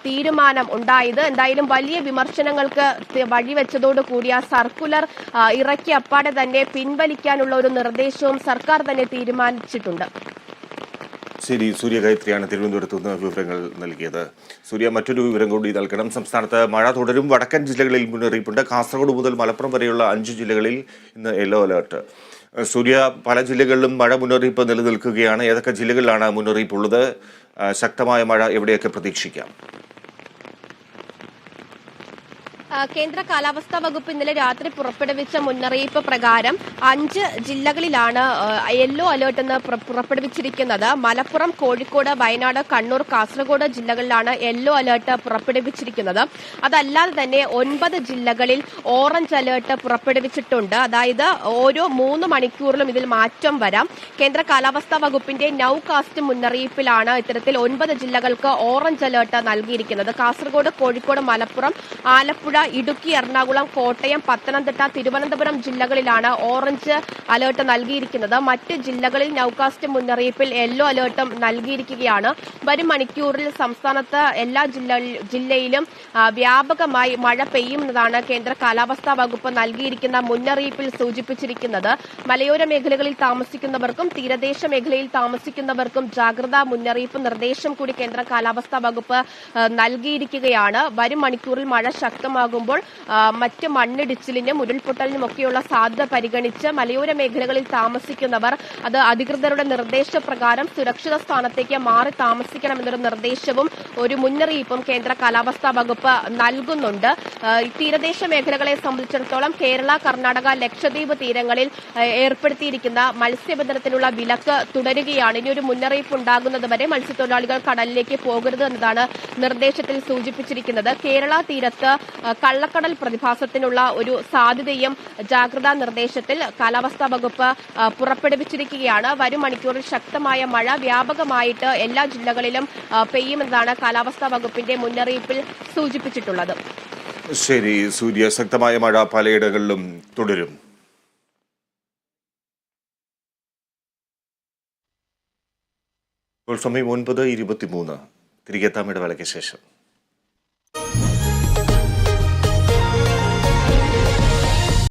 തീരുമാനം ഉണ്ടായത്. എന്തായാലും വലിയ വിമർശനങ്ങൾക്ക് വഴിവെച്ചതോടുകൂടി ആ സർക്കുലർ ഇറക്കി അപ്പാടെ തന്നെ പിൻവലിക്കാനുള്ള ഒരു നിർദ്ദേശവും സർക്കാർ തന്നെ തീരുമാനിച്ചിട്ടുണ്ട്. ശരി, സൂര്യ ഗായത്രിയാണ് തിരുവനന്തപുരത്ത് നിന്ന് വിവരങ്ങൾ നൽകിയത്. സൂര്യ, മറ്റൊരു വിവരം കൂടി നൽകണം. സംസ്ഥാനത്ത് മഴ തുടരും. വടക്കൻ ജില്ലകളിൽ മുന്നറിയിപ്പുണ്ട്. കാസർഗോഡ് മുതൽ മലപ്പുറം വരെയുള്ള 5 ജില്ലകളിൽ ഇന്ന് യെല്ലോ അലേർട്ട്. സൂര്യ, പല ജില്ലകളിലും മഴ മുന്നറിയിപ്പ് നിലനിൽക്കുകയാണ്. ഏതൊക്കെ ജില്ലകളിലാണ് മുന്നറിയിപ്പുള്ളത്? ശക്തമായ മഴ എവിടെയൊക്കെ പ്രതീക്ഷിക്കാം? കേന്ദ്ര കാലാവസ്ഥാ വകുപ്പ് ഇന്നലെ രാത്രി പുറപ്പെടുവിച്ച മുന്നറിയിപ്പ് പ്രകാരം 5 ജില്ലകളിലാണ് യെല്ലോ അലേർട്ട് എന്ന് പുറപ്പെടുവിച്ചിരിക്കുന്നത്. മലപ്പുറം, കോഴിക്കോട്, വയനാട്, കണ്ണൂർ, കാസർഗോഡ് ജില്ലകളിലാണ് യെല്ലോ അലേർട്ട് പുറപ്പെടുവിച്ചിരിക്കുന്നത്. അതല്ലാതെ തന്നെ 9 ജില്ലകളിൽ ഓറഞ്ച് അലേർട്ട് പുറപ്പെടുവിച്ചിട്ടുണ്ട്. അതായത് ഓരോ 3 മണിക്കൂറിലും ഇതിൽ മാറ്റം വരാം. കേന്ദ്ര കാലാവസ്ഥാ വകുപ്പിന്റെ നൌകാസ്റ്റ് മുന്നറിയിപ്പിലാണ് ഇത്തരത്തിൽ 9 ജില്ലകൾക്ക് ഓറഞ്ച് അലേർട്ട് നൽകിയിരിക്കുന്നത്. കാസർഗോഡ്, കോഴിക്കോട്, മലപ്പുറം, ആലപ്പുഴ, ഇടുക്കി, എറണാകുളം, കോട്ടയം, പത്തനംതിട്ട, തിരുവനന്തപുരം ജില്ലകളിലാണ് ഓറഞ്ച് അലേർട്ട് നൽകിയിരിക്കുന്നത്. മറ്റ് ജില്ലകളിൽ നൌകാസ്റ്റ് മുന്നറിയിപ്പിൽ യെല്ലോ അലേർട്ടും നൽകിയിരിക്കുകയാണ്. വരും മണിക്കൂറിൽ സംസ്ഥാനത്ത് എല്ലാ ജില്ലയിലും വ്യാപകമായി മഴ പെയ്യുമെന്നതാണ് കേന്ദ്ര കാലാവസ്ഥാ വകുപ്പ് നൽകിയിരിക്കുന്ന മുന്നറിയിപ്പിൽ സൂചിപ്പിച്ചിരിക്കുന്നത്. മലയോര മേഖലകളിൽ താമസിക്കുന്നവർക്കും തീരദേശ മേഖലയിൽ താമസിക്കുന്നവർക്കും ജാഗ്രതാ മുന്നറിയിപ്പ് നിർദ്ദേശം കൂടി കേന്ദ്ര കാലാവസ്ഥാ വകുപ്പ് നൽകിയിരിക്കുകയാണ്. വരും മണിക്കൂറിൽ മഴ ശക്തമാകുമ്പോൾ മറ്റ് മണ്ണിടിച്ചിലിനും ഉരുൾപൊട്ടലിനും ഒക്കെയുള്ള സാധ്യത പരിഗണിച്ച് മലയോര മേഖലകളിൽ താമസിക്കുന്നവർ അത് അധികൃതരുടെ നിർദ്ദേശപ്രകാരം സുരക്ഷിത സ്ഥാനത്തേക്ക് മാറി താമസിക്കണമെന്നൊരു നിർദ്ദേശവും ഒരു മുന്നറിയിപ്പും കേന്ദ്ര കാലാവസ്ഥാ വകുപ്പ് നൽകുന്നുണ്ട്. തീരദേശ മേഖലകളെ സംബന്ധിച്ചിടത്തോളം കേരള, കർണാടക, ലക്ഷദ്വീപ് തീരങ്ങളിൽ ഏർപ്പെടുത്തിയിരിക്കുന്ന മത്സ്യബന്ധനത്തിനുള്ള വിലക്ക് തുടരുകയാണ്. ഇനിയൊരു മുന്നറിയിപ്പ് ഉണ്ടാകുന്നതുവരെ മത്സ്യത്തൊഴിലാളികൾ കടലിലേക്ക് പോകരുത് എന്നതാണ് നിർദ്ദേശത്തിൽ സൂചിപ്പിച്ചിരിക്കുന്നത്. കേരള തീരത്ത് കള്ളക്കടൽ പ്രതിഭാസത്തിനുള്ള ഒരു സാധ്യതയും ജാഗ്രതാ നിർദ്ദേശത്തിൽ കാലാവസ്ഥാ വകുപ്പ് പുറപ്പെടുവിച്ചിരിക്കുകയാണ്. വരും മണിക്കൂറിൽ ശക്തമായ മഴ വ്യാപകമായിട്ട് എല്ലാ ജില്ലകളിലും പെയ്യുമെന്നാണ് കാലാവസ്ഥാ വകുപ്പിന്റെ മുന്നറിയിപ്പിൽ സൂചിപ്പിച്ചിട്ടുള്ളത്. ശരി സൂര്യ, ശക്തമായ മഴ പലയിടങ്ങളിലും തുടരും. ഇപ്പോൾ സമയം 9:23. തിരികെ എത്താം ഇടവേളയ്ക്ക് ശേഷം.